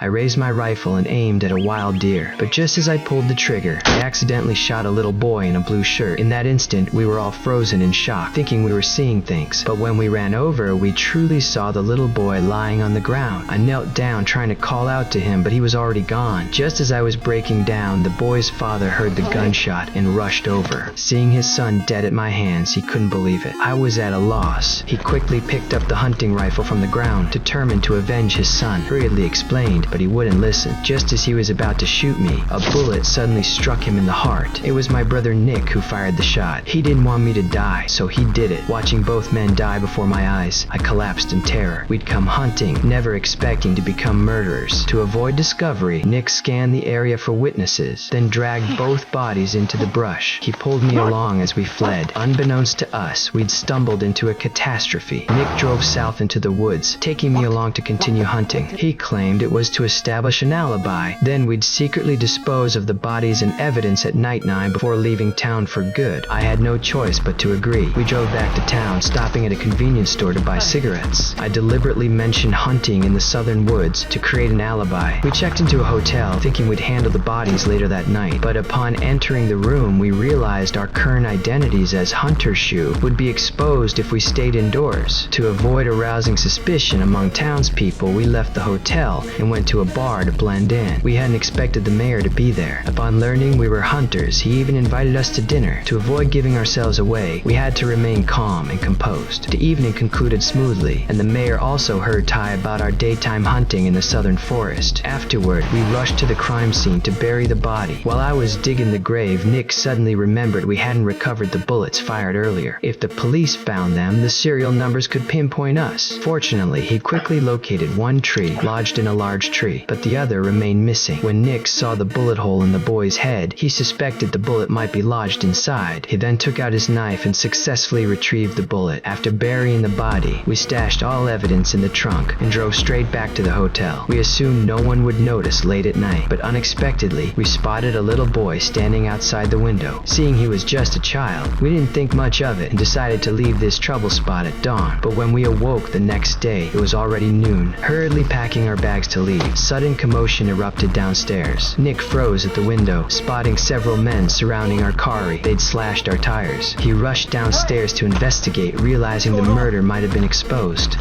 I raised my rifle and aimed at a wild deer, but just as I pulled the trigger, I accidentally shot a little boy in a blue shirt. In that instant, we were all frozen in shock, thinking we were seeing things. But when we ran over, we truly saw the little boy lying on the ground. I knelt down trying to call out to him, but he was already gone. Just as I was breaking down, the boy's father heard the gunshot and rushed over. Seeing his son dead at my hands, he couldn't believe it. I was at a loss. He quickly picked up the hunting rifle from the ground, determined to avenge his son. Hurriedly explained, but he wouldn't listen. Just as he was about to shoot me, a bullet suddenly struck him in the heart. It was my brother Nick who fired the shot. He didn't want me to die, so he did it. Watching both men die before my eyes, I collapsed in terror. We'd come hunting, never expecting to become murderers. To avoid discovery, Nick scanned the area for witnesses, then dragged both bodies into the brush. He pulled me along as we fled. Unbeknownst to us, we'd stumbled into a catastrophe. Nick drove south into the woods, taking me along to continue hunting. He claimed it was to establish an alibi. Then we'd secretly dispose of the bodies and evidence at night-time before leaving town for good. I had no choice but to agree. We drove back to town, stopping at a convenience store to buy cigarettes. I deliberately mentioned hunting in the southern woods to create an alibi. We checked into a hotel, thinking we'd handle the bodies later that night. But upon entering the room, we realized our current identities as Hunter Shoe would be exposed if we stayed indoors. To avoid arousing suspicion among townspeople, we left the hotel and went to a bar to blend in. We hadn't expected the mayor to be there. Upon learning we were hunters, he even invited us to dinner. To avoid giving ourselves away, we had to remain calm and composed. The evening concluded smoothly, and the mayor also heard Ty about our daytime hunting in the southern forest. Afterward, we rushed to the crime scene to bury the body. While I was digging the grave, Nick suddenly remembered we hadn't recovered the bullets fired earlier. If the police found them, the serial numbers could pinpoint us. Fortunately, he quickly located one tree lodged in a large tree, but the other remained missing. When Nick saw the bullet hole in the boy's head, he suspected the bullet might be lodged inside. He then took out his knife and successfully retrieved the bullet. After burying the body, we stashed all evidence in the trunk and drove straight back to the hotel. We assumed no one would notice late at night, but unexpectedly, we spotted a little boy standing outside the window. Seeing he was just a child, we didn't think much of it and decided to leave this trouble spot at dawn. But when we awoke the next day, it was already noon. Hurriedly packing our bags to leave, sudden commotion erupted downstairs. Nick froze at the window, spotting several men surrounding our car. They'd slashed our tires. He rushed downstairs to investigate, realizing the murder might have been exposed.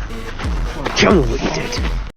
Tell me what you did.